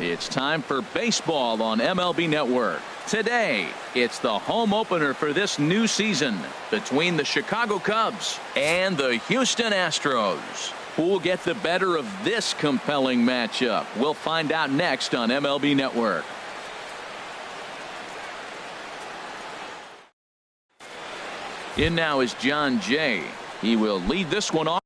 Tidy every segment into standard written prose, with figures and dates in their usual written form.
It's time for baseball on MLB Network. Today, it's the home opener for this new season between the Chicago Cubs and the Houston Astros. Who will get the better of this compelling matchup? We'll find out next on MLB Network. In now is John Jay. He will lead this one off.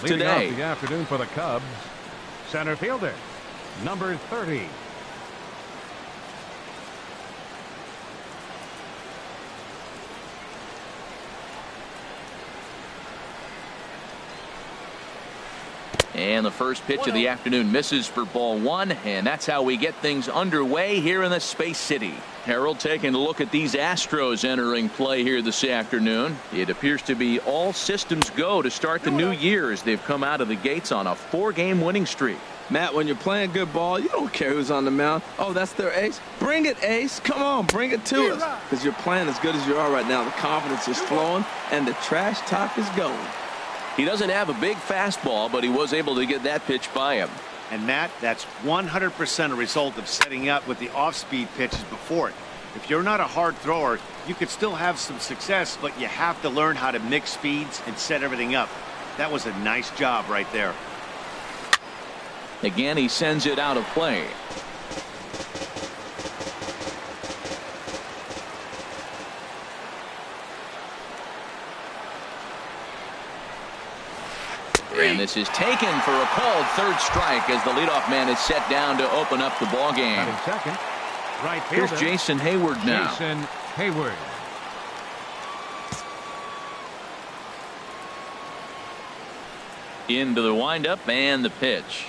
Leading Today. off the afternoon for the Cubs, center fielder, number 30. And the first pitch of the afternoon misses for ball one, and that's how we get things underway here in the Space City. Harold, taking a look at these Astros entering play here this afternoon. It appears to be all systems go to start the new year as they've come out of the gates on a 4-game winning streak. Matt, when you're playing good ball, you don't care who's on the mound. Oh, that's their ace. Bring it, ace. Come on, bring it to us. Because you're playing as good as you are right now. The confidence is flowing, and the trash talk is going. He doesn't have a big fastball, but he was able to get that pitch by him. And Matt, that's 100% a result of setting up with the off-speed pitches before it. If you're not a hard thrower, you could still have some success, but you have to learn how to mix speeds and set everything up. That was a nice job right there. Again, he sends it out of play. And this is taken for a called third strike as the leadoff man is set down to open up the ball game. Second, right fielder. Here's Jason Hayward now. Jason Hayward. Into the windup and the pitch.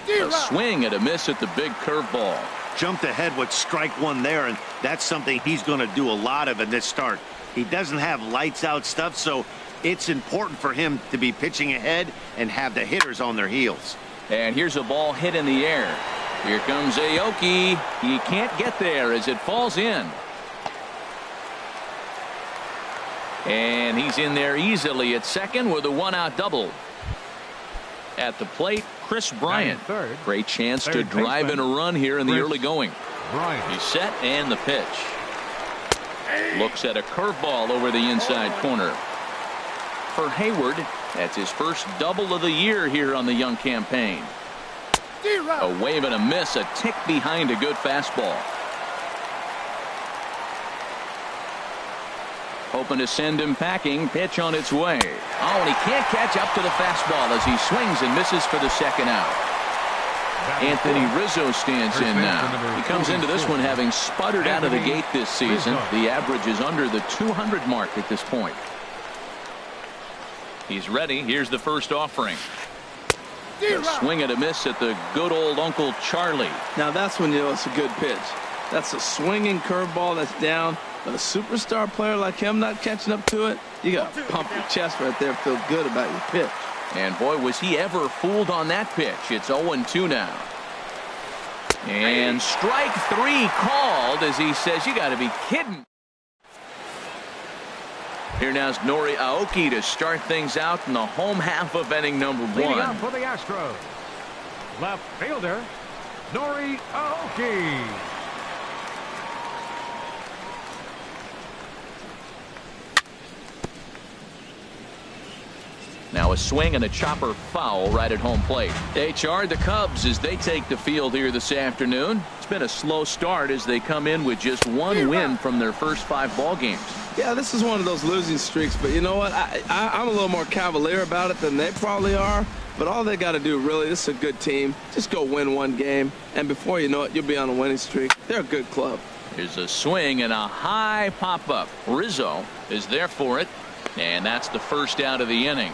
A swing and a miss at the big curveball. Jumped ahead with strike one there, and that's something he's going to do a lot of in this start. He doesn't have lights out stuff, so it's important for him to be pitching ahead and have the hitters on their heels. And here's a ball hit in the air. Here comes Aoki. He can't get there as it falls in. And he's in there easily at second with a one-out double. At the plate, Chris Bryant. Great chance to drive in a run here in the early going. He's set and the pitch. Looks at a curveball over the inside corner. For Hayward, that's his first double of the year here on the young campaign. A wave and a miss, a tick behind a good fastball. Hoping to send him packing. Pitch on its way. Oh, and he can't catch up to the fastball as he swings and misses for the second out. Anthony Rizzo stands in now. He comes into this one having sputtered out of the gate this season. The average is under the 200 mark at this point. He's ready. Here's the first offering. A swing and a miss at the good old Uncle Charlie. Now that's when you know it's a good pitch. That's a swinging curveball that's down. But a superstar player like him not catching up to it, you got to pump your chest right there, feel good about your pitch. And boy, was he ever fooled on that pitch. It's 0-2 now. And strike three called as he says, you got to be kidding. Here now is Nori Aoki to start things out in the home half of inning number one. Leading out for the Astros, left fielder, Nori Aoki. Now a swing and a chopper foul right at home plate. HR, the Cubs, as they take the field here this afternoon. It's been a slow start as they come in with just one win from their first 5 ball games. Yeah, this is one of those losing streaks, but you know what? I'm a little more cavalier about it than they probably are. But all they got to do, really, this is a good team. Just go win one game, and before you know it, you'll be on a winning streak. They're a good club. Here's a swing and a high pop-up. Rizzo is there for it, and that's the first out of the inning.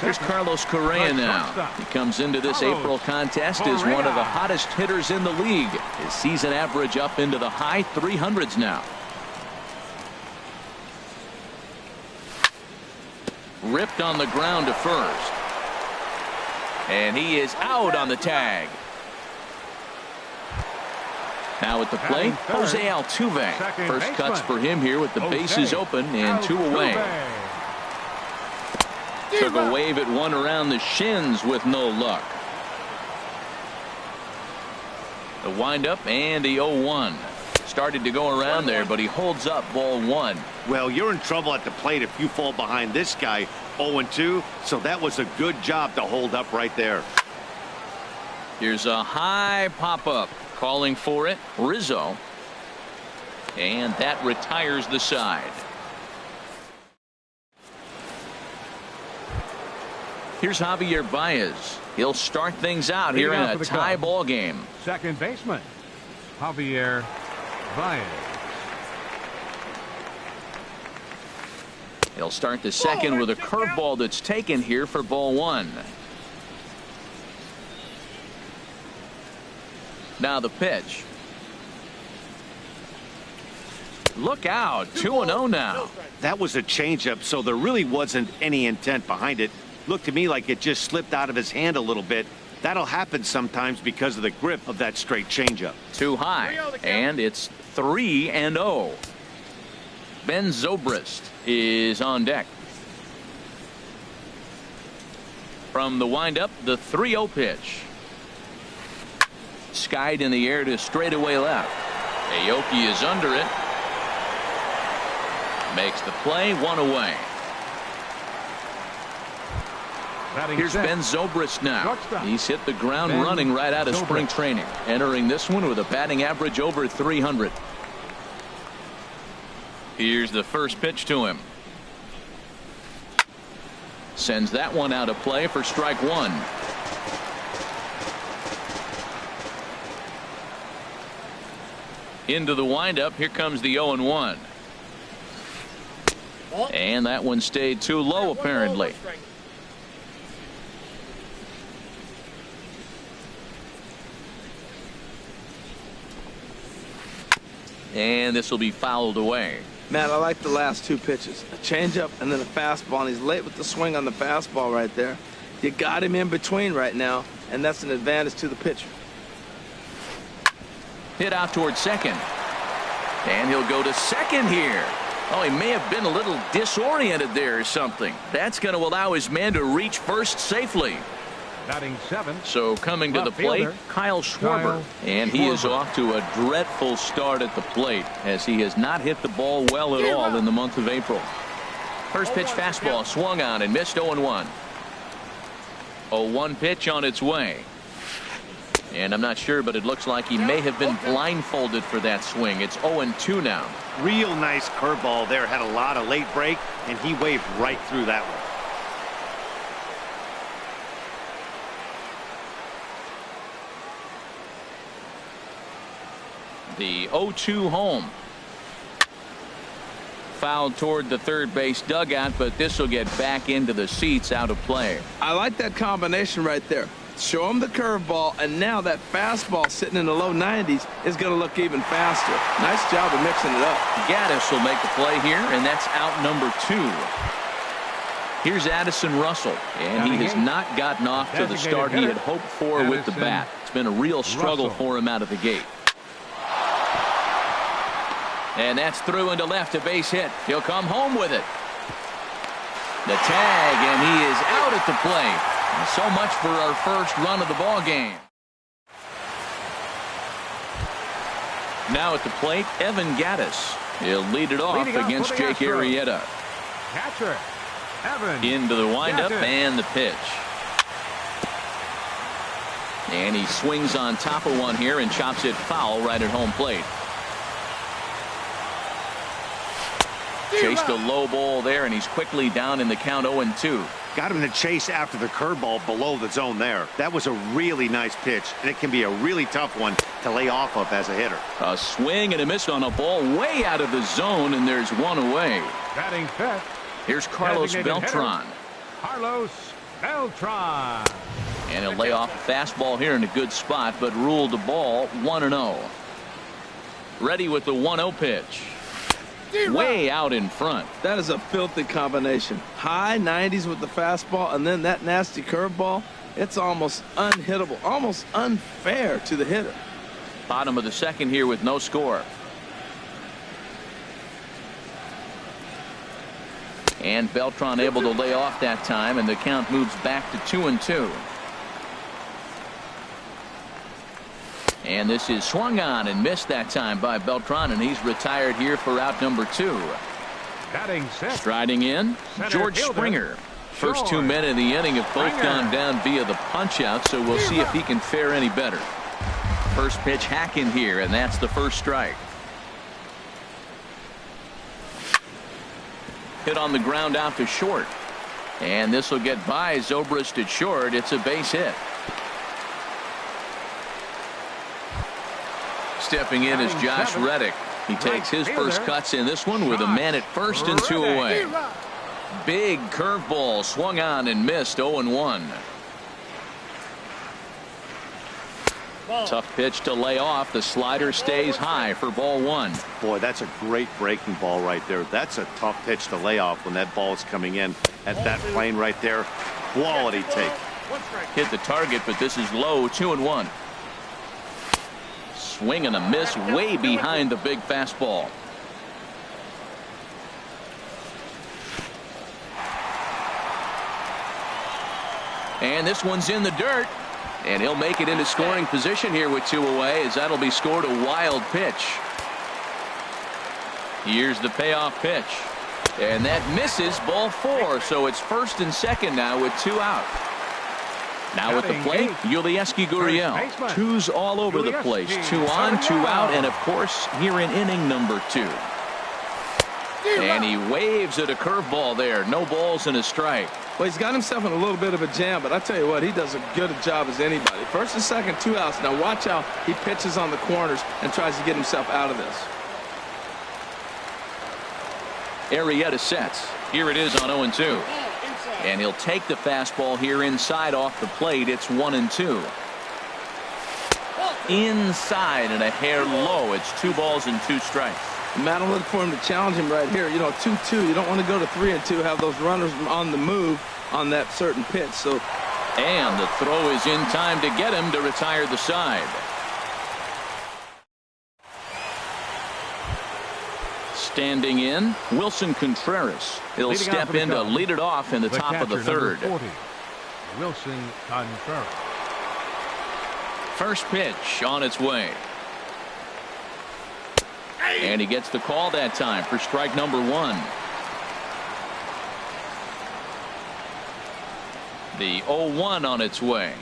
Here's Carlos Correa now. He comes into this April contest as one of the hottest hitters in the league. His season average up into the high 300s now. Ripped on the ground to first. And he is out on the tag. Now at the plate, Jose Altuve. First cuts for him here with the bases open and 2 away. Took a wave at one around the shins with no luck. The windup and the 0-1. Started to go around there, but he holds up ball 1. Well, you're in trouble at the plate if you fall behind this guy 0-2, so that was a good job to hold up right there. Here's a high pop-up. Calling for it, Rizzo. And that retires the side. Here's Javier Baez. He'll start things out here in a tie ball game. Second baseman, Javier Baez. He'll start the second with a curveball that's taken here for ball 1. Now the pitch. Look out, 2-0 now. That was a changeup, so there really wasn't any intent behind it. Looked to me like it just slipped out of his hand a little bit. That'll happen sometimes because of the grip of that straight changeup. Too high, and it's 3-0. Ben Zobrist is on deck. From the windup, the 3-0 pitch. Skied in the air to straightaway left. Aoki is under it. Makes the play, 1 away. Here's Ben Zobrist now. He's hit the ground running right out of spring training. Entering this one with a batting average over 300. Here's the first pitch to him. Sends that one out of play for strike 1. Into the windup. Here comes the 0-1. And that one stayed too low apparently. And this will be fouled away. Man, I like the last 2 pitches. A changeup and then a fastball. And he's late with the swing on the fastball right there. You got him in between right now, and that's an advantage to the pitcher. Hit out towards second. And he'll go to second here. Oh, he may have been a little disoriented there or something. That's going to allow his man to reach first safely. Batting 7. So coming to the plate, Kyle Schwarber. And he is off to a dreadful start at the plate as he has not hit the ball well at all in the month of April. First pitch fastball swung on and missed 0-1. 0-1 pitch on its way. And I'm not sure, but it looks like he may have been blindfolded for that swing. It's 0-2 now. Real nice curveball there. Had a lot of late break, and he waved right through that one. The 0-2 home. Fouled toward the third base dugout, but this will get back into the seats out of play. I like that combination right there. Show him the curveball, and now that fastball sitting in the low 90s is going to look even faster. Nice job of mixing it up. Gaddis will make the play here, and that's out number 2. Here's Addison Russell, and he has not gotten off to the start he had hoped for with the bat. It's been a real struggle for him out of the gate. And that's through into left, a base hit. He'll come home with it. The tag, and he is out at the plate. And so much for our first run of the ball game. Now at the plate, Evan Gaddis. He'll lead it off against Jake Arrieta. Catcher, Evan. Into the windup and the pitch. And he swings on top of one here and chops it foul right at home plate. Chased a low ball there, and he's quickly down in the count 0-2. Got him to chase after the curveball below the zone there. That was a really nice pitch, and it can be a really tough one to lay off of as a hitter. A swing and a miss on a ball way out of the zone, and there's one away. Batting fifth. Here's Carlos Beltran. Carlos Beltran. And he'll lay off a fastball here in a good spot, but ruled the ball 1-0. Ready with the 1-0 pitch. Way out in front. That is a filthy combination. High 90s with the fastball, and then that nasty curveball. it's almost unhittable, almost unfair to the hitter. Bottom of the second here with no score. And Beltran able to lay off that time, and the count moves back to 2-2. And this is swung on and missed that time by Beltran, and he's retired here for out number 2. Striding in, George Springer. First 2 men in the inning have both gone down via the punch-out, so we'll see if he can fare any better. First pitch hacking here, and that's the first strike. Hit on the ground out to short. And this will get by Zobrist at short. It's a base hit. Stepping in is Josh Reddick. He takes his first cuts in this one with a man at first and 2 away. Big curveball swung on and missed. 0-1. Tough pitch to lay off. The slider stays high for ball 1. Boy, that's a great breaking ball right there. That's a tough pitch to lay off when that ball is coming in at that plane right there. Quality take. Hit the target, but this is low. 2-1. Swing and a miss way behind the big fastball. And this one's in the dirt. And he'll make it into scoring position here with 2 away, as that'll be scored a wild pitch. Here's the payoff pitch. And that misses, ball 4. So it's first and second now with 2 out. Now at the plate, Yulieski Gurriel. 2s all over the place. 2 on, 2 out, and of course here in inning number 2. And he waves at a curveball there. No balls and a strike. Well, he's got himself in a little bit of a jam, but I tell you what, he does a good job as anybody. First and second, 2 outs. Now watch how he pitches on the corners and tries to get himself out of this. Arrieta sets. Here it is on 0-2. And he'll take the fastball here inside off the plate. It's 1-2. Inside and a hair low. It's 2 balls and 2 strikes. Matt, I'm looking for him to challenge him right here. You know, 2-2. You don't want to go to 3-2, have those runners on the move on that certain pitch. So, and the throw is in time to get him to retire the side. Standing in, Wilson Contreras. He'll step in to lead it off in the top of the 3rd. 40, Wilson Contreras. First pitch on its way. And he gets the call that time for strike number 1. The 0-1 on its way.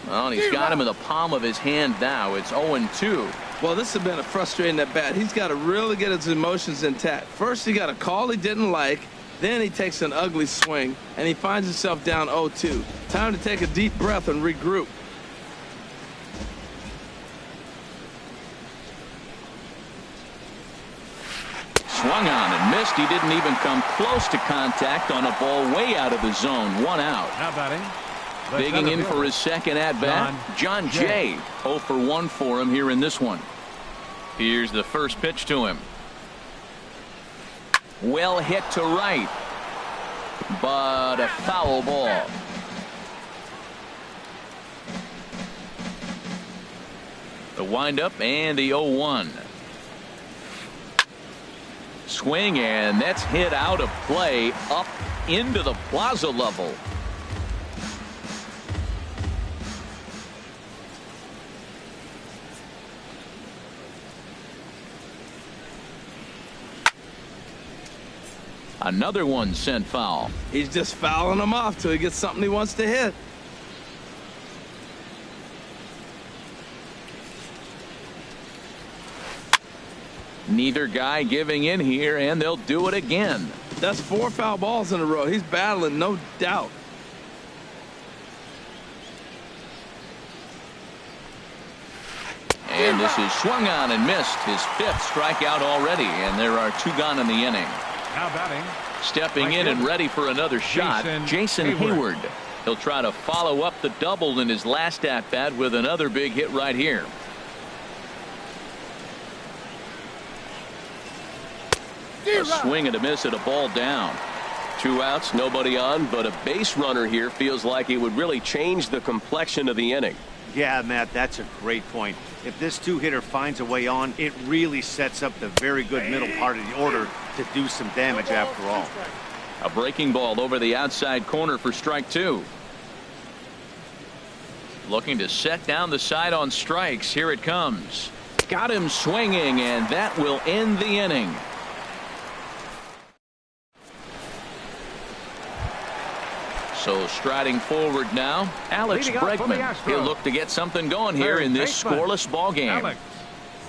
Well, and he's got him in the palm of his hand now. It's 0-2. Well, this has been a frustrating at bat. He's got to really get his emotions intact. First, he got a call he didn't like. Then he takes an ugly swing, and he finds himself down 0-2. Time to take a deep breath and regroup. Swung on and missed. He didn't even come close to contact on a ball way out of the zone. 1 out. Now batting. Digging in for his second at bat, John Jay. 0 for 1 for him here in this one. Here's the first pitch to him. Well hit to right, but a foul ball. The windup and the 0-1. Swing, and that's hit out of play up into the plaza level. Another one sent foul. He's just fouling them off till he gets something he wants to hit. Neither guy giving in here, and they'll do it again. That's 4 foul balls in a row. He's battling, no doubt. And this is swung on and missed. His 5th strikeout already, and there are 2 gone in the inning. Now batting. Stepping in and ready for another shot, Jason Hayward. He'll try to follow up the double in his last at-bat with another big hit right here. A swing and a miss at a ball down. 2 outs, nobody on, but a base runner here feels like it would really change the complexion of the inning. Yeah, Matt, that's a great point. If this two-hitter finds a way on, it really sets up the very good middle part of the order to do some damage after all. A breaking ball over the outside corner for strike 2. Looking to set down the side on strikes. Here it comes. Got him swinging, and that will end the inning. So striding forward now, Alex Bregman. He'll look to get something going here in this scoreless ball game. Alex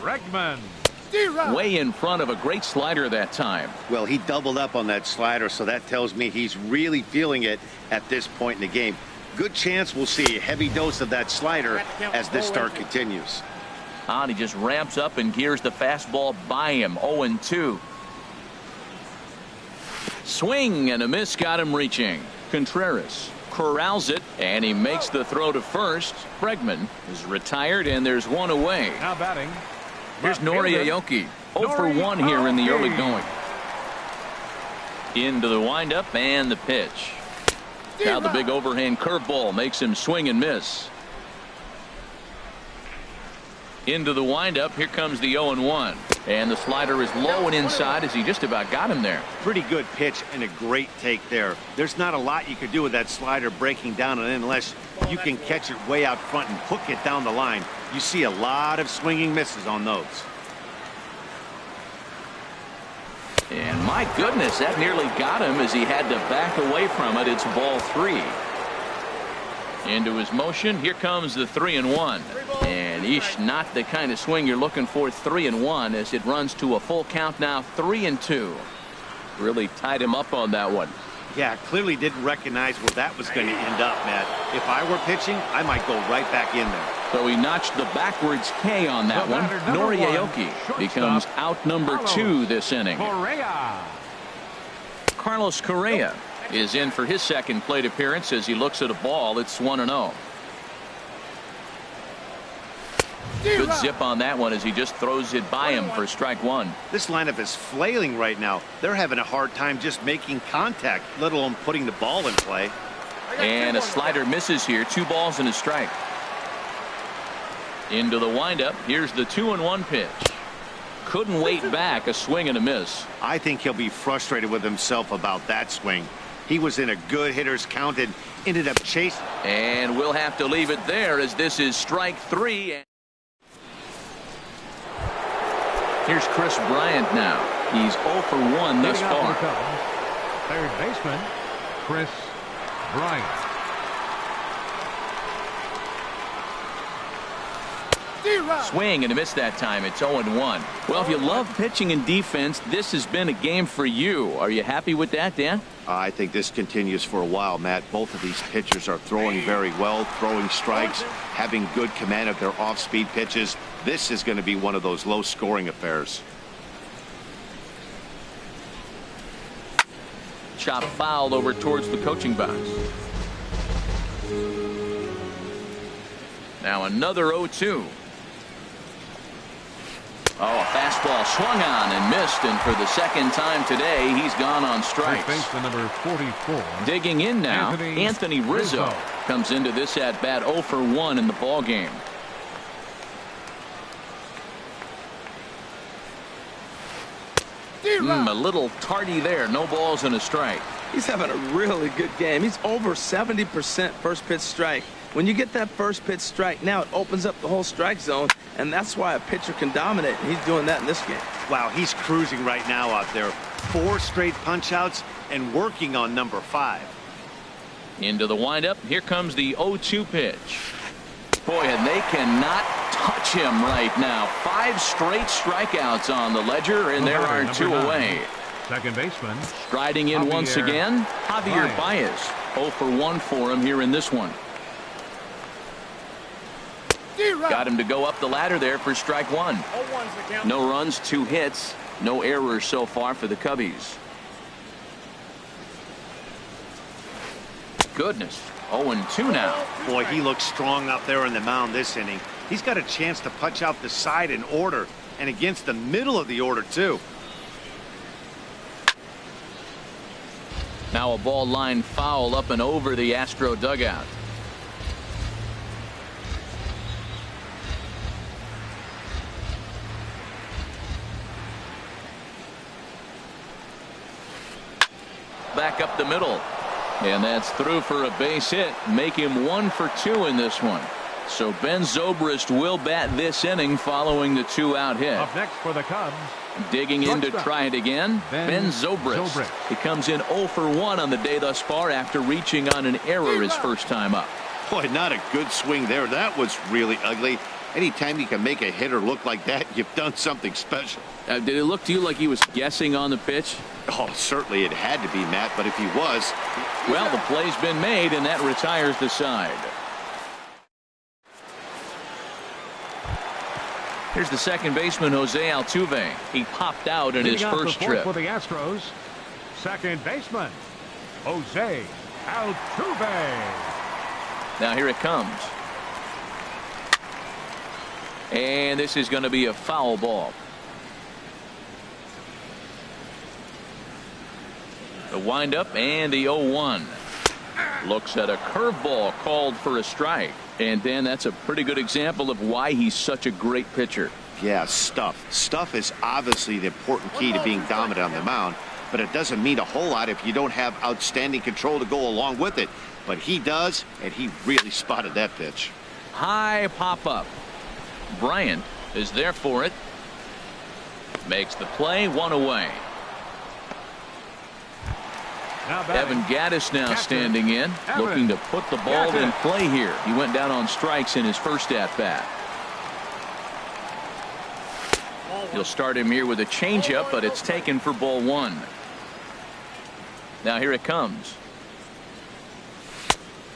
Bregman. Way in front of a great slider that time. Well, he doubled up on that slider, so that tells me he's really feeling it at this point in the game. Good chance we'll see a heavy dose of that slider as this start continues. And he just ramps up and gears the fastball by him. 0-2. Swing and a miss got him reaching. Contreras corrals it, and he makes the throw to first. Bregman is retired, and there's one away. Now batting. Here's Nori Aoki. 0 for 1 here in the early going. Into the windup and the pitch. Now the big overhand curveball makes him swing and miss. Into the windup. Here comes the 0-1. And the slider is low and inside as he just about got him there. Pretty good pitch and a great take there. There's not a lot you could do with that slider breaking down and in unless you can catch it way out front and hook it down the line. You see a lot of swinging misses on those. And my goodness, that nearly got him as he had to back away from it. It's ball 3. Into his motion. Here comes the 3-1. And not the kind of swing you're looking for. 3-1 as it runs to a full count now. 3-2. Really tied him up on that one. Yeah, clearly didn't recognize where that was going to end up, Matt. If I were pitching, I might go right back in there. So he notched the backwards K on that one. Nori Aoki becomes out number 2 this inning. Carlos Correa is in for his second plate appearance as he looks at a ball. It's 1-0. Good zip on that one as he just throws it by him for strike 1. This lineup is flailing right now. They're having a hard time just making contact, let alone putting the ball in play. And a slider misses here. 2 balls and a strike. Into the windup. Here's the 2-1 pitch. Couldn't wait back. A swing and a miss. I think he'll be frustrated with himself about that swing. He was in a good hitter's count and ended up chasing. And we'll have to leave it there as this is strike 3. Here's Chris Bryant now. He's 0 for 1 thus far. Third baseman, Chris Bryant. Swing and a miss that time. It's 0-1. Well, if you love pitching and defense, this has been a game for you. Are you happy with that, Dan? I think this continues for a while, Matt. Both of these pitchers are throwing very well, throwing strikes, having good command of their off-speed pitches. This is going to be one of those low-scoring affairs. Chop fouled over towards the coaching box. Now another 0-2. Oh, a fastball swung on and missed, and for the second time today, he's gone on strikes. Number 44. Digging in now, Anthony Rizzo comes into this at bat 0 for 1 in the ball game. A little tardy there. No balls and a strike. He's having a really good game. He's over 70% first pitch strike. When you get that first pitch strike, now it opens up the whole strike zone, and that's why a pitcher can dominate. And he's doing that in this game. Wow, he's cruising right now out there. 4 straight punch outs and working on number 5. Into the windup. Here comes the 0-2 pitch. Boy, and they cannot touch him right now. 5 straight strikeouts on the ledger, and there are 2 away. Second baseman. Striding in once again, Javier Baez. 0 for 1 for him here in this one. Got him to go up the ladder there for strike 1. No runs, 2 hits, no errors so far for the Cubbies. Goodness, 0-2 now. Boy, he looks strong out there on the mound this inning. He's got a chance to punch out the side in order and against the middle of the order too. Now a ball line foul up and over the Astro dugout. Back up the middle. And that's through for a base hit. Make him 1 for 2 in this one. So Ben Zobrist will bat this inning following the 2-out hit. Up next for the Cubs. Digging in to try it again, Ben Zobrist. He comes in 0 for 1 on the day thus far after reaching on an error his first time up. Boy, not a good swing there. That was really ugly. Anytime you can make a hitter look like that, you've done something special. Did it look to you like he was guessing on the pitch? Oh, certainly it had to be, Matt, but if he was... Well, the play's been made, and that retires the side. Here's the second baseman, Jose Altuve. He popped out in his first trip. For the Astros, second baseman, Jose Altuve. Now here it comes. And this is going to be a foul ball. The windup and the 0-1. Looks at a curveball called for a strike. And Dan, that's a pretty good example of why he's such a great pitcher. Yeah, stuff. Stuff is obviously the important key to being dominant on the mound, but it doesn't mean a whole lot if you don't have outstanding control to go along with it. But he does, and he really spotted that pitch. High pop up. Bryant is there for it. Makes the play, 1 away. Evan Gattis now standing in, looking to put the ball in play here. He went down on strikes in his first at-bat. He'll start him here with a changeup, but it's taken for ball 1. Now here it comes.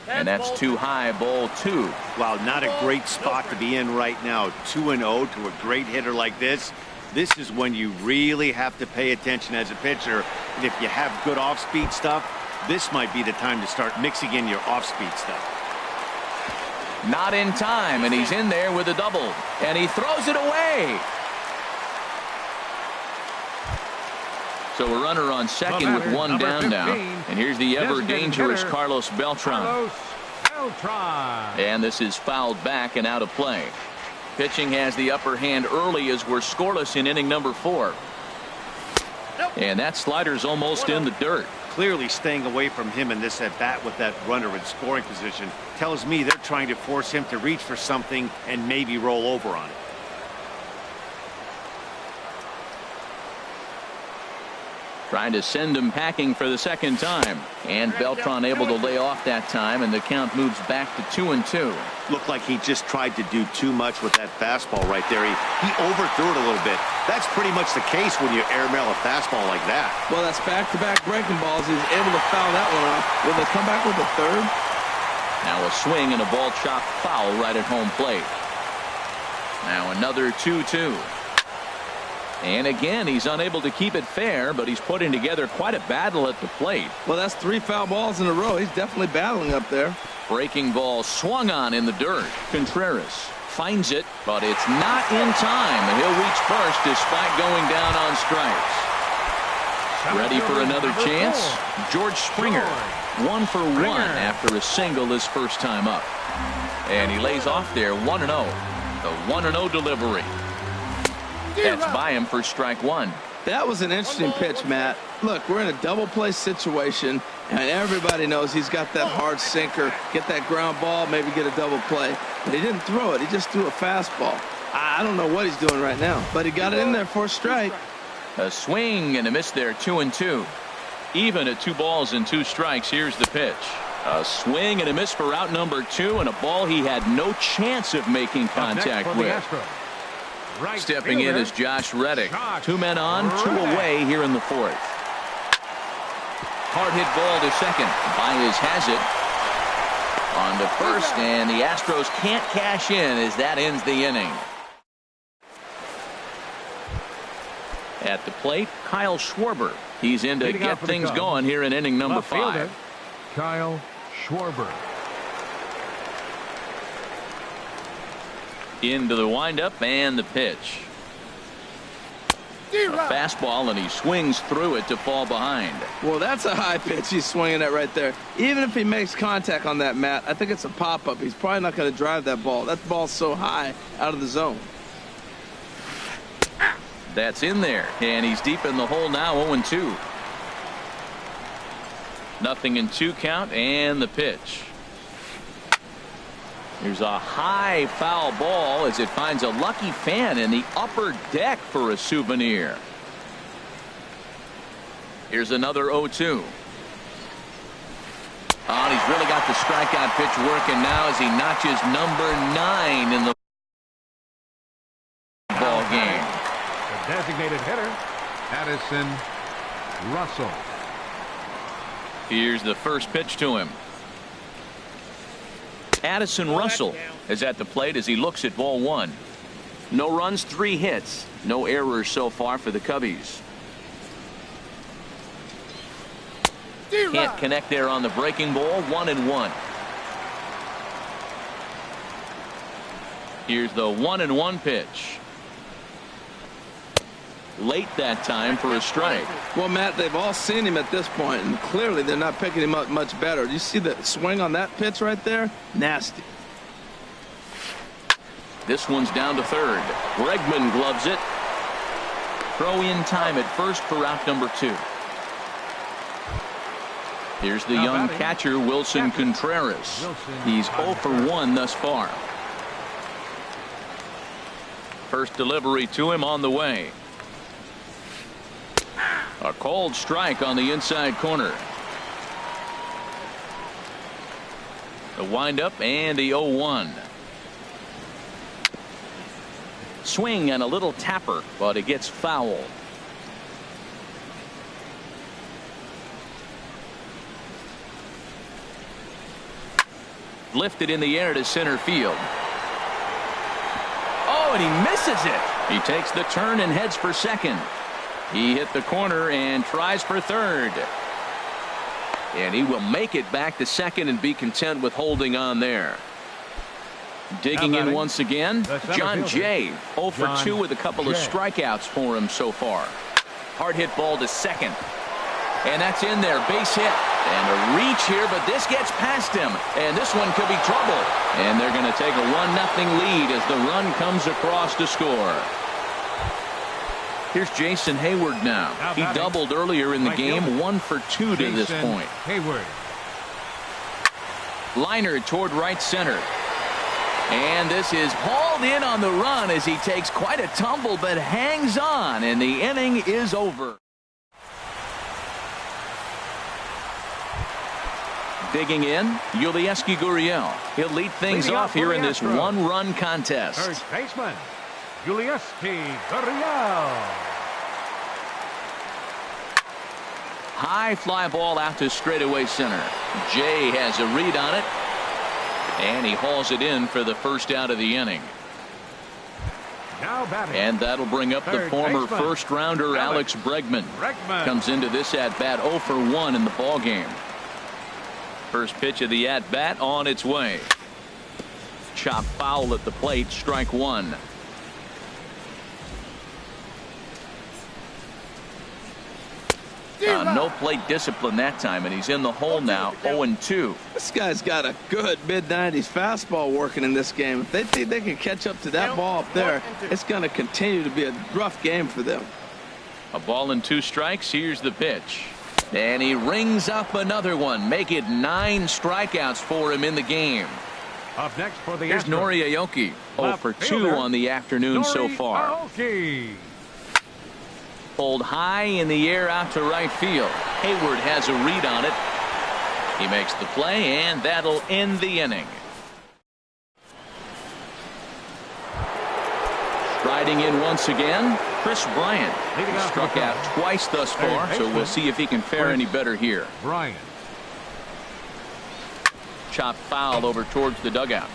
And that's too high, ball 2. Wow, not a great spot to be in right now. 2-0 to a great hitter like this. This is when you really have to pay attention as a pitcher. And if you have good off-speed stuff, this might be the time to start mixing in your off-speed stuff. Not in time, and he's in there with a double. And he throws it away. So a runner on second with 1 down now. And here's the ever-dangerous Carlos Beltran. And this is fouled back and out of play. Pitching has the upper hand early as we're scoreless in inning number 4. And that slider's almost in the dirt. Clearly staying away from him in this at-bat with that runner in scoring position tells me they're trying to force him to reach for something and maybe roll over on it. Trying to send him packing for the second time. And Beltran able to lay off that time, and the count moves back to 2-2. Looked like he just tried to do too much with that fastball right there. He overthrew it a little bit. That's pretty much the case when you airmail a fastball like that. Well, that's back-to-back breaking balls. He was able to foul that one off. Will they come back with a third? Now a swing and a ball chopped foul right at home plate. Now another 2-2. And again, he's unable to keep it fair, but he's putting together quite a battle at the plate. Well, that's 3 foul balls in a row. He's definitely battling up there. Breaking ball swung on in the dirt. Contreras finds it, but it's not in time, and he'll reach first despite going down on strikes. Ready for another chance? George Springer, 1 for 1 after a single his first time up. And he lays off there 1-0. The 1-0 delivery. That's by him for strike 1. That was an interesting pitch, Matt. Look, we're in a double play situation, and everybody knows he's got that hard sinker. Get that ground ball, maybe get a double play. But he didn't throw it. He just threw a fastball. I don't know what he's doing right now, but he got it in there for a strike. A swing and a miss there, 2-2. Even at 2 balls and 2 strikes, here's the pitch. A swing and a miss for out number 2, and a ball he had no chance of making contact with. Stepping in is Josh Reddick. 2 men on, 2 away here in the 4th. Hard hit ball to second. Baez has it. On to first, and the Astros can't cash in as that ends the inning. At the plate, Kyle Schwarber. He's in to get things going here in inning number 5. Kyle Schwarber. Into the windup and the pitch. A fastball, and he swings through it to fall behind. Well, that's a high pitch he's swinging at right there. Even if he makes contact on that, Matt, I think it's a pop-up. He's probably not going to drive that ball. That ball's so high out of the zone. That's in there, and he's deep in the hole now, 0-2. 0-2 count, and the pitch. Here's a high foul ball as it finds a lucky fan in the upper deck for a souvenir. Here's another 0-2. Oh, and he's really got the strikeout pitch working now as he notches number 9 in the ball game. The designated hitter, Addison Russell. Here's the first pitch to him. Addison Russell is at the plate as he looks at ball 1. No runs, 3 hits. No errors so far for the Cubbies. Can't connect there on the breaking ball. 1-1. Here's the 1-1 pitch. Late that time for a strike. Well, Matt, they've all seen him at this point, and clearly they're not picking him up much better. You see the swing on that pitch right there? Nasty. This one's down to third. Bregman gloves it. Throw in time at first for out number 2. Here's the young catcher, Wilson Contreras. He's 0 for 1 thus far. First delivery to him on the way. A cold strike on the inside corner. The windup and the 0-1. Swing and a little tapper, but it gets foul. Lifted in the air to center field. Oh, and he misses it. He takes the turn and heads for second. He hit the corner and tries for third. And he will make it back to second and be content with holding on there. Digging in once again, John Jay, 0 for 2 with a couple of strikeouts for him so far. Hard hit ball to second. And that's in there, base hit. And a reach here, but this gets past him. And this one could be trouble. And they're going to take a 1-0 lead as the run comes across to score. Here's Jason Hayward now. He doubled earlier in the game, 1 for 2 to this point. Hayward. Liner toward right center. And this is hauled in on the run as he takes quite a tumble but hangs on, and the inning is over. Digging in, Yulieski Gurriel. He'll lead things off here in this one-run contest. First baseman, Yulieski Gurriel. High fly ball out to straightaway center. Jay has a read on it, and he hauls it in for the first out of the inning. Now batting. And that'll bring up the former first-rounder Alex Bregman. Comes into this at-bat 0 for 1 in the ballgame. First pitch of the at-bat on its way. Chop foul at the plate, strike 1. No plate discipline that time, and he's in the hole now, 0-2. This guy's got a good mid-90s fastball working in this game. If they think they can catch up to that ball up there, it's going to continue to be a rough game for them. A ball and 2 strikes. Here's the pitch. And he rings up another one. Make it 9 strikeouts for him in the game. Up next for the Here's Nori Aoki. 0 for 2 on the afternoon so far. Aoki. Pulled high in the air out to right field. Hayward has a read on it. He makes the play, and that'll end the inning. Striding in once again, Chris Bryant. He struck out twice thus far, so we'll see if he can fare any better here. Bryant. Chop foul over towards the dugout.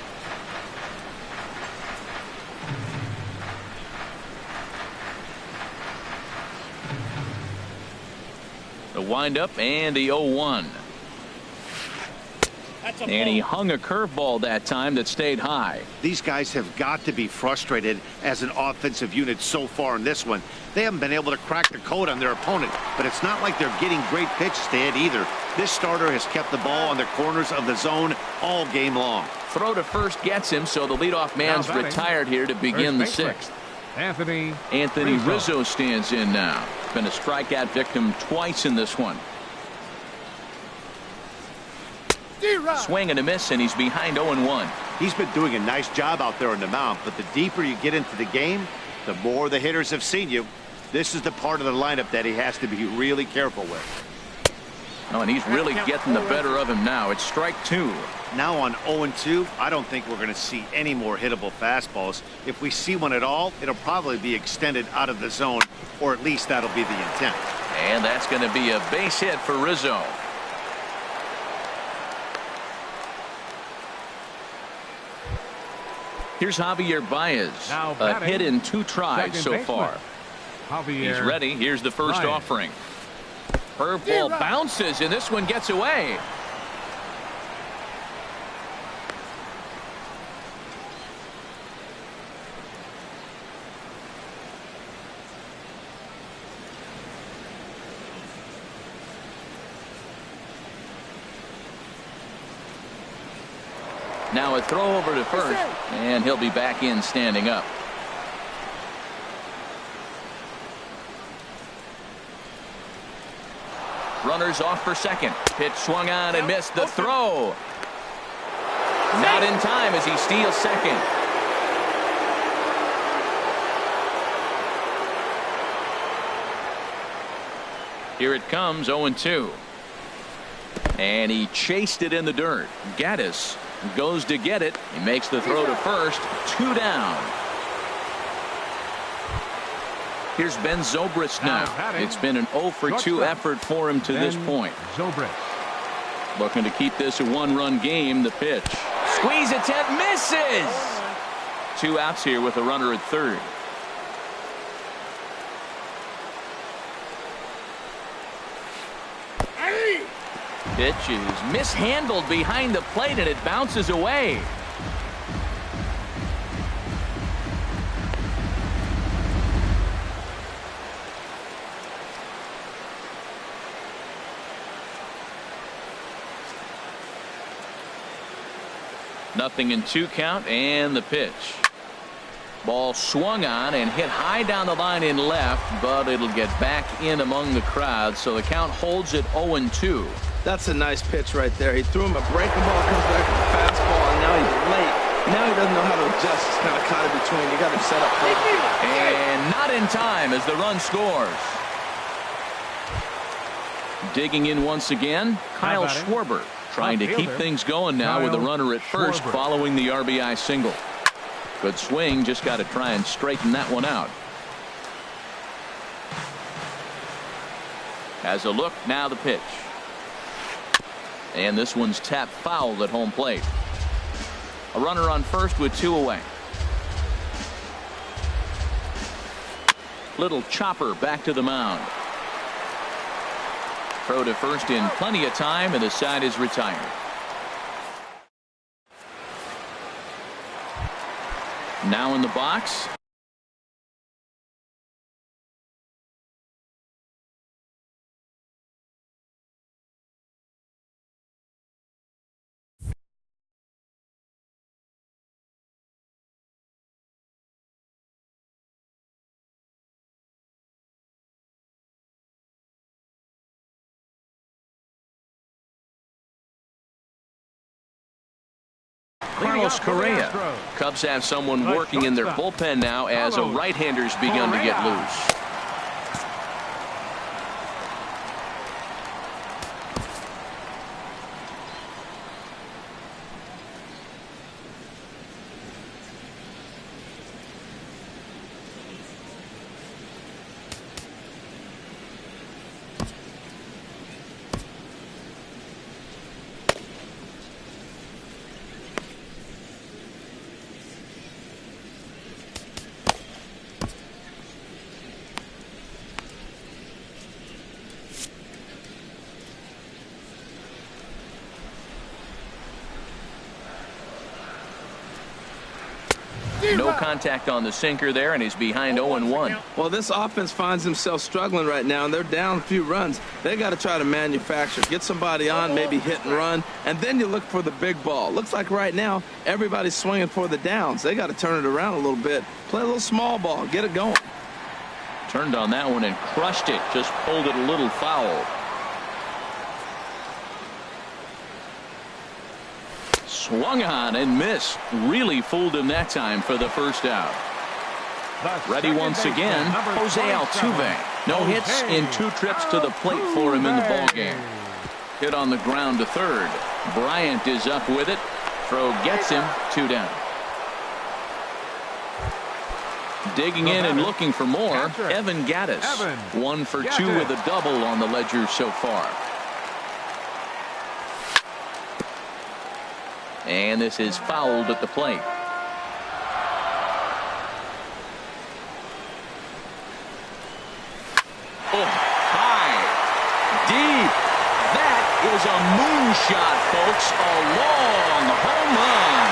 The windup and the 0-1. And he hung a curveball that time that stayed high. These guys have got to be frustrated as an offensive unit so far in this one. They haven't been able to crack the code on their opponent, but it's not like they're getting great pitches to hit either. This starter has kept the ball on the corners of the zone all game long. Throw to first gets him, so the leadoff man's retired here to begin the sixth. Anthony Rizzo stands in now. Been a strikeout victim twice in this one. Swing and a miss, and he's behind 0-1. He's been doing a nice job out there on the mound, but the deeper you get into the game, the more the hitters have seen you. This is the part of the lineup that he has to be really careful with. Oh, and he's really getting the better of him now. It's strike two. Now on 0-2, I don't think we're going to see any more hittable fastballs. If we see one at all, it'll probably be extended out of the zone, or at least that'll be the intent. And that's going to be a base hit for Rizzo. Here's Javier Baez. A hit in 2 tries so far. He's ready. Here's the first offering. Curveball bounces, and this one gets away. Now a throw over to first, and he'll be back in standing up. Runners off for second. Pitch swung on and missed. The throw. Not in time as he steals second. Here it comes, 0-2. And he chased it in the dirt. Gaddis goes to get it. He makes the throw to first. 2 down. Here's Ben Zobrist now. It's been an 0 for 2 effort for him to this point. Looking to keep this a 1-run game. The pitch. Squeeze attempt misses. 2 outs here with a runner at third. Pitch is mishandled behind the plate, and it bounces away. Nothing in 2 count, and the pitch. Ball swung on and hit high down the line in left, but it'll get back in among the crowd, so the count holds at 0-2. That's a nice pitch right there. He threw him a breaking ball, comes back with a fastball, and now he's late. Now he doesn't know how to adjust. He's kind of caught in between. You got him set up for it. And not in time as the run scores. Digging in once again, Kyle Schwarber trying to keep things going now with a runner at first following the RBI single. Good swing, just got to try and straighten that one out. Has a look, now the pitch. And this one's tapped foul at home plate. A runner on first with 2 away. Little chopper back to the mound. Throw to first in plenty of time, and the side is retired. Now in the box. Carlos Correa. Cubs have someone working in their bullpen now as a right-hander's begun to get loose. No contact on the sinker there, and he's behind 0-1. Well, this offense finds themselves struggling right now, and they're down a few runs. They got to try to manufacture, get somebody on, maybe hit and run, and then you look for the big ball. Looks like right now everybody's swinging for the downs. They got to turn it around a little bit, play a little small ball, get it going. Turned on that one and crushed it, just pulled it a little foul. Swung on and missed. Really fooled him that time for the first out. Ready once again, Jose Altuve. No hits in 2 trips to the plate for him in the ballgame. Hit on the ground to third. Bryant is up with it. Throw gets him, 2 down. Digging in and looking for more, Evan Gattis. 1 for 2 with a double on the ledger so far. And this is fouled at the plate. Oh, high, deep. That is a moonshot, folks. A long home run.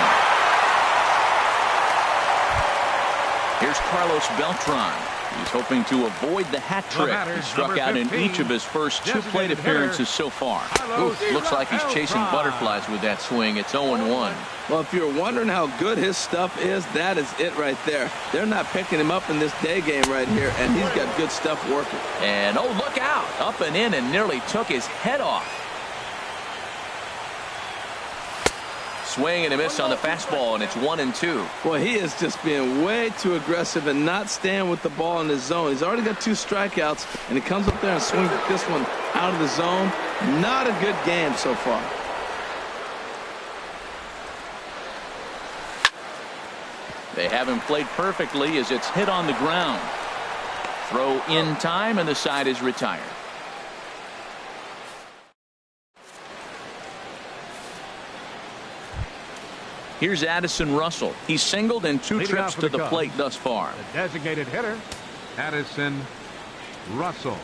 Here's Carlos Beltran. He's hoping to avoid the hat trick. He struck out in each of his first 2 plate appearances so far. Oof, looks like he's chasing butterflies with that swing. It's 0-1. Well, if you're wondering how good his stuff is, that is it right there. They're not picking him up in this day game right here, and he's got good stuff working. And, oh, look out. Up and in and nearly took his head off. Swing and a miss on the fastball, and it's 1-2. Boy, he is just being way too aggressive and not staying with the ball in his zone. He's already got 2 strikeouts, and he comes up there and swings this one out of the zone. Not a good game so far. They haven't played perfectly as it's hit on the ground. Throw in time, and the side is retired. Here's Addison Russell. He's singled in 2 trips to the plate thus far. The designated hitter, Addison Russell.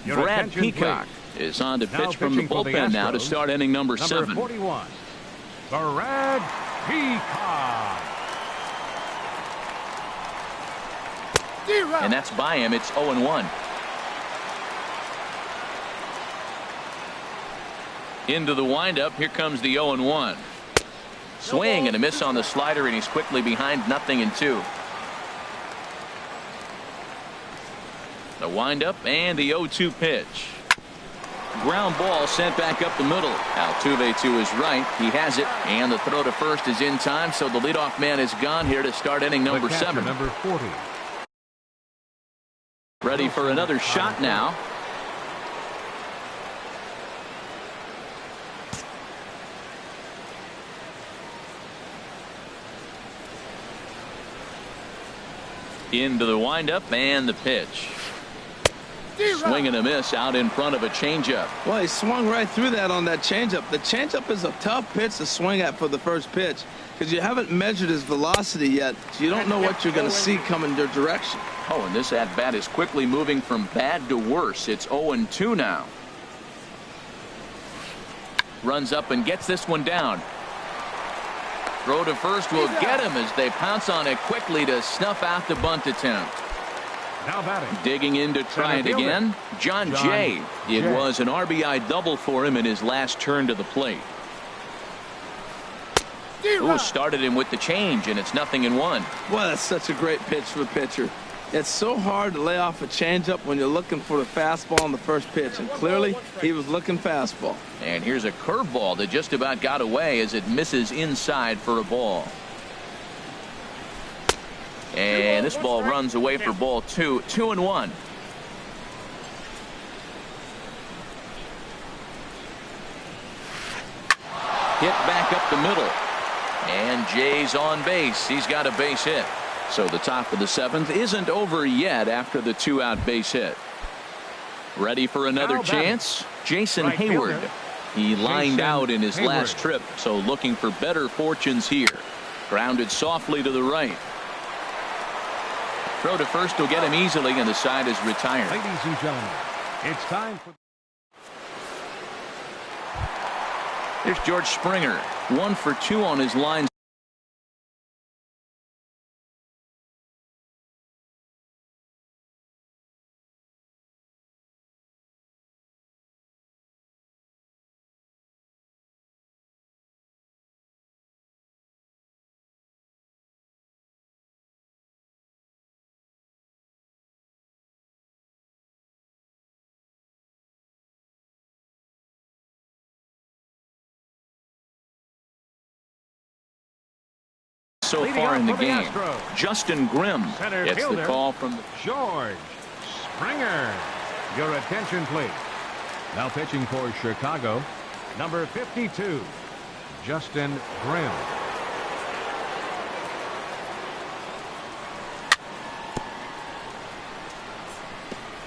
Brad Peacock is on to pitch from the bullpen now to start inning number 7. 41, Brad Peacock. And that's by him. It's 0-1. Into the windup. Here comes the 0-1. Swing and a miss on the slider, and he's quickly behind 0-2. The windup and the 0-2 pitch. Ground ball sent back up the middle. Altuve to his right. He has it, and the throw to first is in time, so the leadoff man is gone here to start inning number 7. Number 40. Ready for another shot now. Into the windup and the pitch. Swing and a miss out in front of a changeup. Well, he swung right through that on that changeup. The changeup is a tough pitch to swing at for the first pitch because you haven't measured his velocity yet, so you don't know what you're going to see coming your direction. Oh, and this at-bat is quickly moving from bad to worse. It's 0-2 now. Runs up and gets this one down. Throw to first will get him as they pounce on it quickly to snuff out the bunt attempt. Now batting. Digging in to try it again, John Jay. It was an RBI double for him in his last turn to the plate. Ooh, started him with the change, and it's 0-1. Well, that's such a great pitch for a pitcher. It's so hard to lay off a changeup when you're looking for the fastball on the first pitch, and clearly he was looking fastball. And here's a curveball that just about got away as it misses inside for a ball. And this ball runs away for ball 2. 2-1. Hit back up the middle. And Jay's on base. He's got a base hit. So the top of the 7th isn't over yet after the 2-out base hit. Ready for another chance? Jason Hayward. He lined out in his last trip, so looking for better fortunes here. Grounded softly to the right. Throw to first will get him easily, and the side is retired. Ladies and gentlemen, it's time for... Here's George Springer, 1 for 2 on his line. So far in the game, Justin Grimm gets the call from George Springer. Your attention, please. Now pitching for Chicago, number 52, Justin Grimm.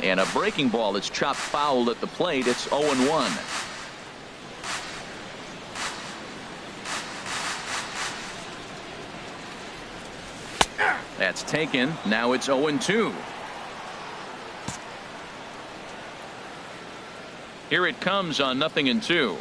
And a breaking ball that's chopped foul at the plate. It's 0-1. That's taken. Now it's 0-2. Here it comes on 0-2.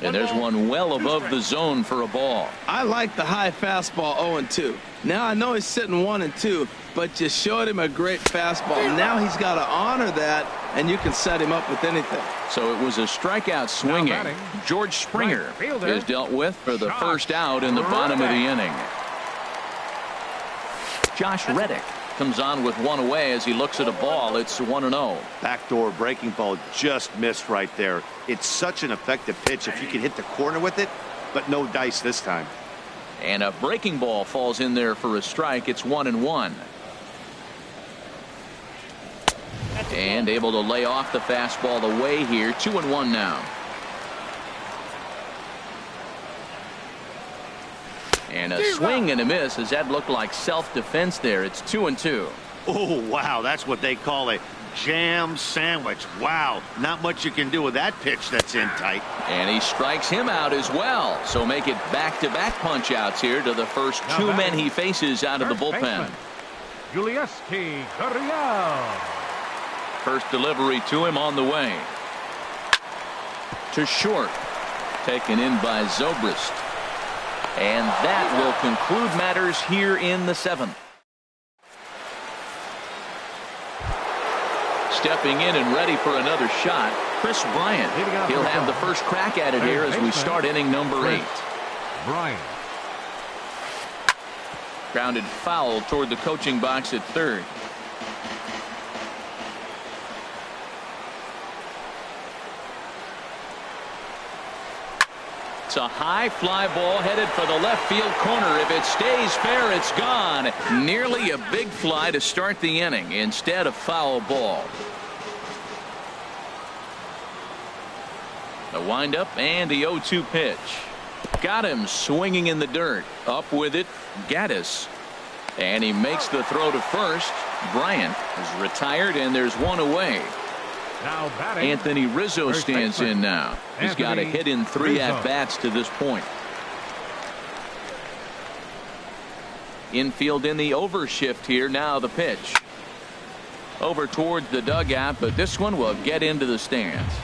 And there's one well above the zone for a ball. I like the high fastball 0-2. Now I know he's sitting 1-2, but you showed him a great fastball. Now he's got to honor that, and you can set him up with anything. So it was a strikeout swinging. George Springer is dealt with for the first out in the bottom of the inning. Josh Reddick comes on with one away as he looks at a ball. It's 1-0. Backdoor breaking ball just missed right there. It's such an effective pitch if you can hit the corner with it, but no dice this time. And a breaking ball falls in there for a strike. It's 1-1. And able to lay off the fastball away here. 2-1 now. And a swing and a miss as that looked like self-defense there. It's 2-2. Oh, wow. That's what they call a jam sandwich. Wow. Not much you can do with that pitch that's in tight. And he strikes him out as well. So make it back-to-back punch-outs here to the first two men he faces out of the bullpen. Julieski Gurriel. First delivery to him on the way. To short. Taken in by Zobrist. And that will conclude matters here in the 7th. Stepping in and ready for another shot, Chris Bryant. He'll have the first crack at it here as we start inning number 8. Bryant. Grounded foul toward the coaching box at third. It's a high fly ball headed for the left field corner. If it stays fair, it's gone. Nearly a big fly to start the inning. Instead, a foul ball. The windup and the 0-2 pitch. Got him swinging in the dirt. Up with it, Gaddis. And he makes the throw to first. Bryant is retired, and there's one away. Now batting, Anthony Rizzo stands in now. He's got a hit in 3 at-bats to this point. Infield in the overshift here. Now the pitch. Over towards the dugout, but this one will get into the stands.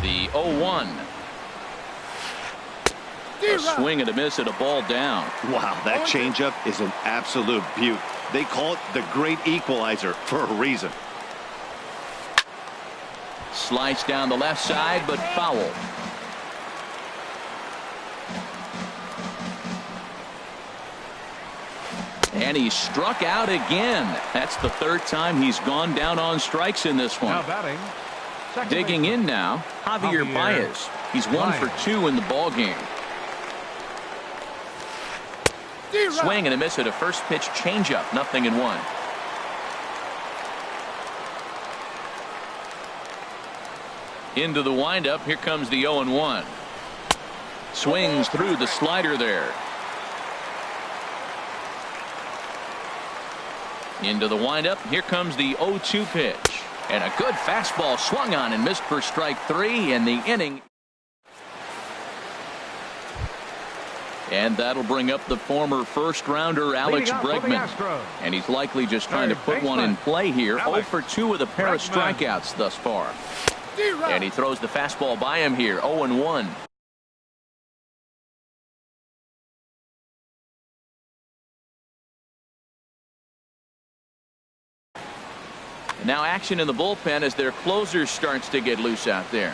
The 0-1. A swing and a miss at a ball down. Wow, that changeup is an absolute beaut. They call it the great equalizer for a reason. Sliced down the left side, but foul. And he struck out again. That's the third time he's gone down on strikes in this one. Now batting, digging in now, Javier Baez. He's 1 for 2 in the ball game. Swing and a miss at a first pitch changeup. 0-1. Into the windup. Here comes the 0-1. Swings through the slider there. Into the windup. Here comes the 0-2 pitch. And a good fastball swung on and missed for strike 3 in the inning. And that'll bring up the former first-rounder Alex Bregman. And he's likely just trying to put one in play here. 0 for 2 with a pair of strikeouts thus far. And he throws the fastball by him here. 0-1. And now action in the bullpen as their closer starts to get loose out there.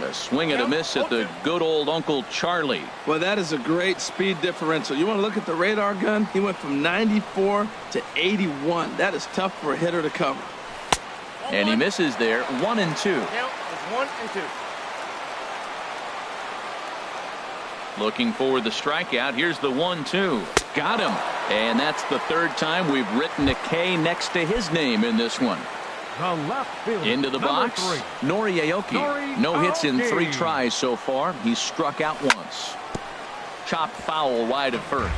A swing and a miss at the good old Uncle Charlie. Well, that is a great speed differential. You want to look at the radar gun? He went from 94 to 81. That is tough for a hitter to cover. And he misses there. 1-2. Count is 1-2. Looking for the strikeout. Here's the 1-2. Got him. And that's the third time we've written a K next to his name in this one. The left fielder, Into the box, Nori Aoki. No hits in 3 tries so far. He's struck out once. Chopped foul wide of first.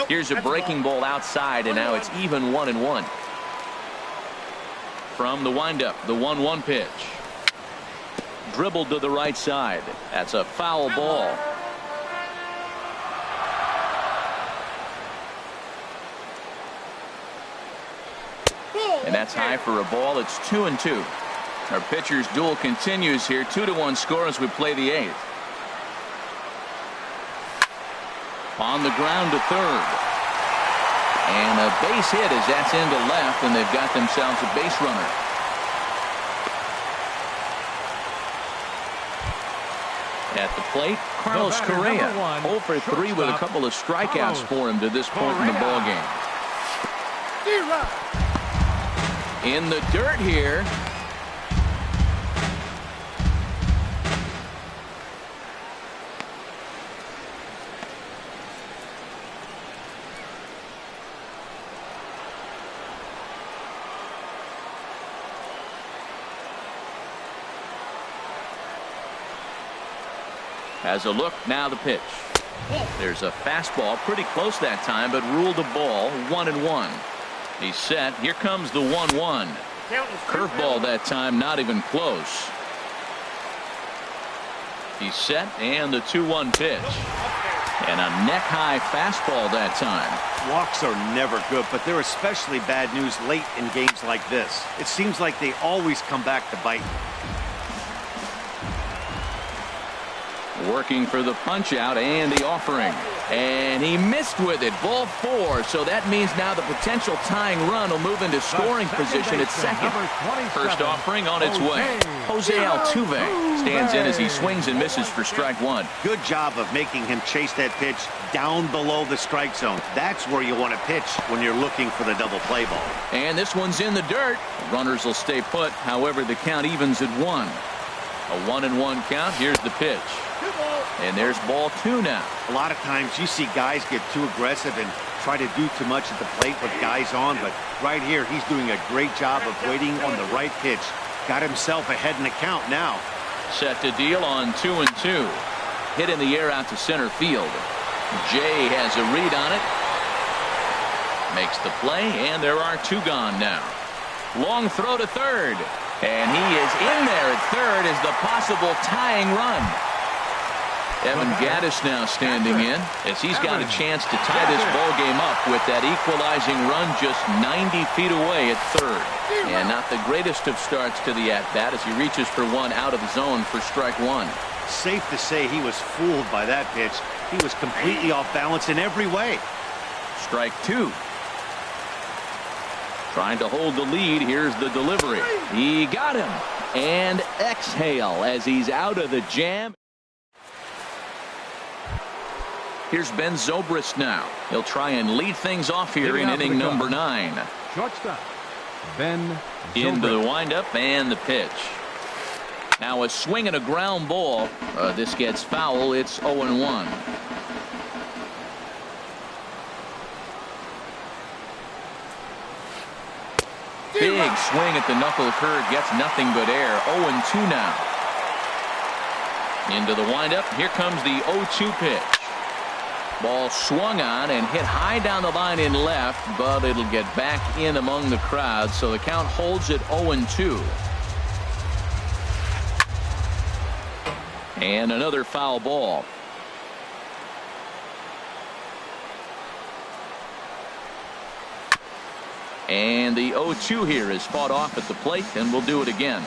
Here's a breaking ball outside, and now it's even 1-1. From the windup, the 1-1 pitch. Dribbled to the right side. That's a foul ball. And that's high for a ball. It's 2-2. Our pitcher's duel continues here. 2-1 score as we play the 8th. On the ground to third. And a base hit as that's into left, and they've got themselves a base runner. At the plate, Carlos Correa. 0 for 3 with a couple of strikeouts for him to this point in the ballgame. In the dirt here. Has a look, now the pitch. There's a fastball, pretty close that time, but ruled a ball. 1-1. He's set. Here comes the 1-1. Curveball that time, not even close. He's set, and the 2-1 pitch. And a neck-high fastball that time. Walks are never good, but they're especially bad news late in games like this. It seems like they always come back to bite. Working for the punch out and the offering, and he missed with it. Ball 4, so that means now the potential tying run will move into scoring position at second. First offering on its way. Jose Altuve stands in as he swings and misses for strike 1. Good job of making him chase that pitch down below the strike zone. That's where you want to pitch when you're looking for the double play ball. And this one's in the dirt. Runners will stay put. However, the count evens at 1. A 1-1 count. Here's the pitch. And there's ball 2 now. A lot of times you see guys get too aggressive and try to do too much at the plate with guys on, but right here he's doing a great job of waiting on the right pitch. Got himself ahead in the count now. Set to deal on 2-2. Hit in the air out to center field. Jay has a read on it. Makes the play, and there are 2 gone now. Long throw to third. And he is in there at third as the possible tying run. Evan Gattis now standing in as he's got a chance to tie this ball game up with that equalizing run just 90 feet away at third. And not the greatest of starts to the at-bat as he reaches for one out of the zone for strike 1. Safe to say he was fooled by that pitch. He was completely off balance in every way. Strike 2. Trying to hold the lead. Here's the delivery. He got him. And exhale as he's out of the jam. Here's Ben Zobrist now. He'll try and lead things off here in inning number 9. Shortstop, Ben Zobrist. Into the windup and the pitch. Now a swing and a ground ball. This gets foul. It's 0-1. Big swing at the knuckle curve. Gets nothing but air. 0-2 now. Into the windup. Here comes the 0-2 pitch. Ball swung on and hit high down the line in left, but it'll get back in among the crowd, so the count holds at 0-2. And another foul ball. And the 0-2 here is fought off at the plate, and we'll do it again.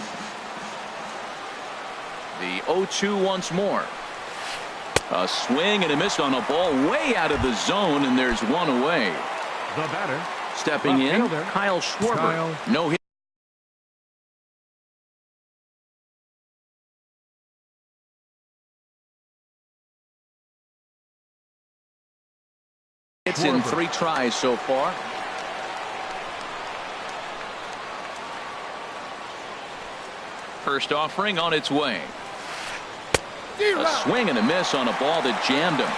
The 0-2 once more. A swing and a miss on a ball way out of the zone, and there's one away. The batter. Stepping in, fielder, Kyle Schwarber. No hit. It's in 3 tries so far. First offering on its way. A swing and a miss on a ball that jammed him.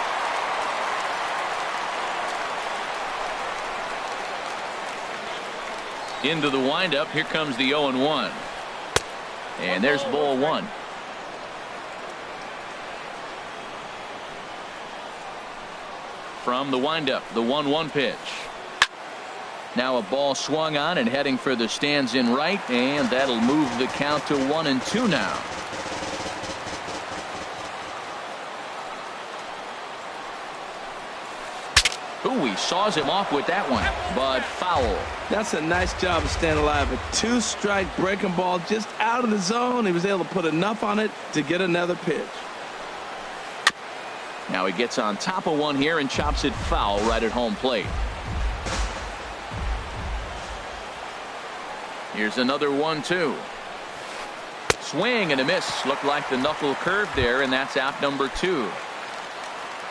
Into the windup. Here comes the 0-1. And there's ball 1. From the windup, the 1-1 pitch. Now a ball swung on and heading for the stands in right, and that'll move the count to 1-2 now. Ooh, he saws him off with that one, but foul. That's a nice job of staying alive. A 2-strike breaking ball just out of the zone. He was able to put enough on it to get another pitch. Now he gets on top of one here and chops it foul right at home plate. Here's another 1-2. Swing and a miss. Looked like the knuckle curve there, and that's out number 2.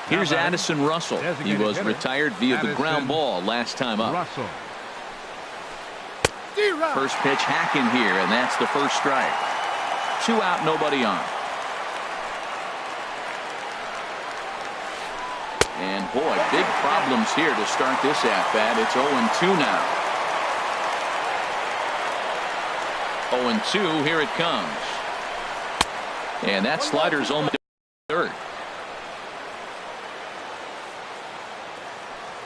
Here's Addison Russell. He was retired via the ground ball last time up. First pitch hacking here, and that's the first strike. 2 out, nobody on. And boy, big problems here to start this at bat. It's 0-2 now. 0-2, here it comes. And that slider's almost third.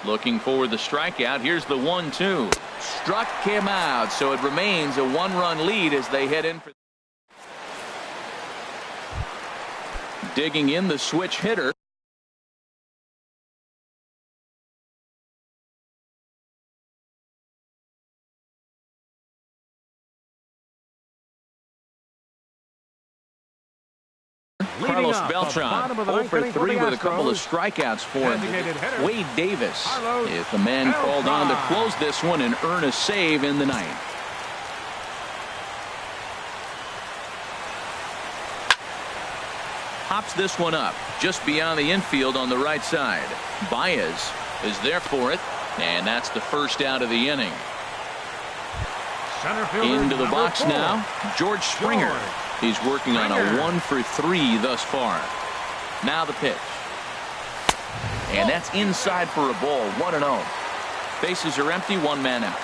Looking for the strikeout. Here's the 1-2. Struck him out, so it remains a 1-run lead as they head in for. Digging in the switch hitter. Carlos Beltran, 0 for 3 with a couple of strikeouts for him. Wade Davis is the man called on to close this one and earn a save in the ninth. Pops this one up just beyond the infield on the right side. Baez is there for it, and that's the first out of the inning. Into the box now, George Springer. He's working on a 1 for 3 thus far. Now the pitch. And that's inside for a ball. 1-0. Bases are empty. 1 man out.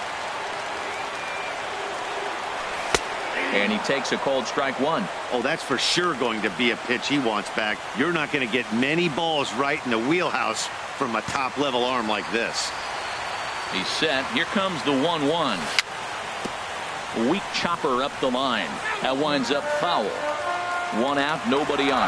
And he takes a called strike 1. Oh, that's for sure going to be a pitch he wants back. You're not going to get many balls right in the wheelhouse from a top level arm like this. He's set. Here comes the 1-1. Weak chopper up the line. That winds up foul. 1 out, nobody on.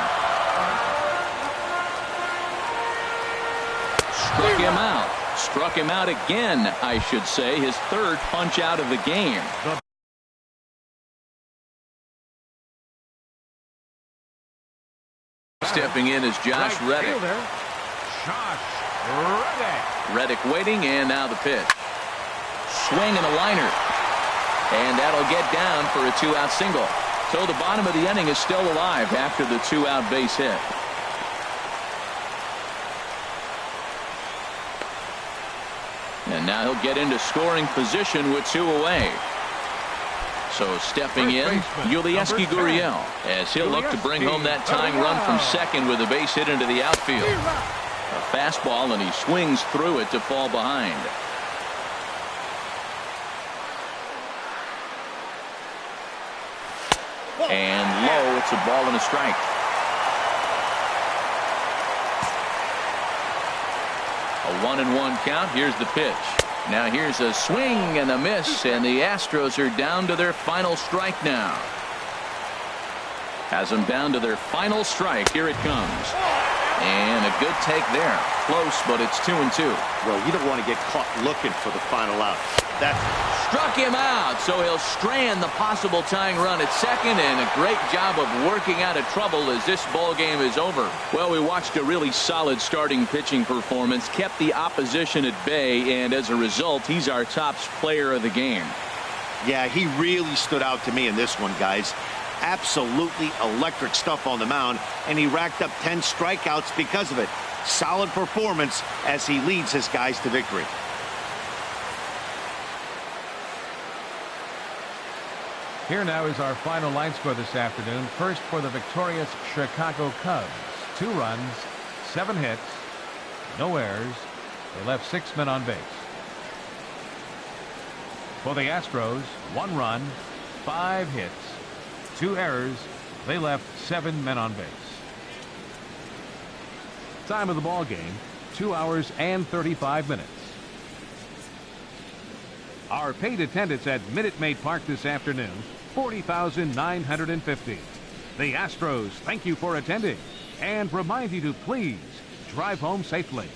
Struck him out. Struck him out again, I should say. His 3rd punch out of the game. Stepping in is Josh Reddick. Reddick waiting, and now the pitch. Swing and a liner. And that'll get down for a 2-out single. So the bottom of the inning is still alive after the 2-out base hit. And now he'll get into scoring position with 2 away. So stepping in, Yulieski Gurriel, as he'll look to bring home that tying run from second with a base hit into the outfield. A fastball, and he swings through it to fall behind. And low, it's a ball and a strike. 1-1 count. Here's the pitch. Now here's a swing and a miss, and the Astros are down to their final strike now. Has them down to their final strike. Here it comes. And a good take there. Close, but it's 2-2. Well, you don't want to get caught looking for the final out. That struck him out, so he'll strand the possible tying run at second, and a great job of working out of trouble as this ball game is over. Well, we watched a really solid starting pitching performance, kept the opposition at bay, and as a result, he's our top player of the game. Yeah, he really stood out to me in this one, guys. Absolutely electric stuff on the mound, and he racked up 10 strikeouts because of it. Solid performance as he leads his guys to victory. Here now is our final line score this afternoon. First for the victorious Chicago Cubs. 2 runs, 7 hits, no errors. They left 6 men on base. For the Astros, 1 run, 5 hits, 2 errors. They left 7 men on base. Time of the ball game, 2 hours and 35 minutes. Our paid attendance at Minute Maid Park this afternoon, 40,950. The Astros thank you for attending and remind you to please drive home safely.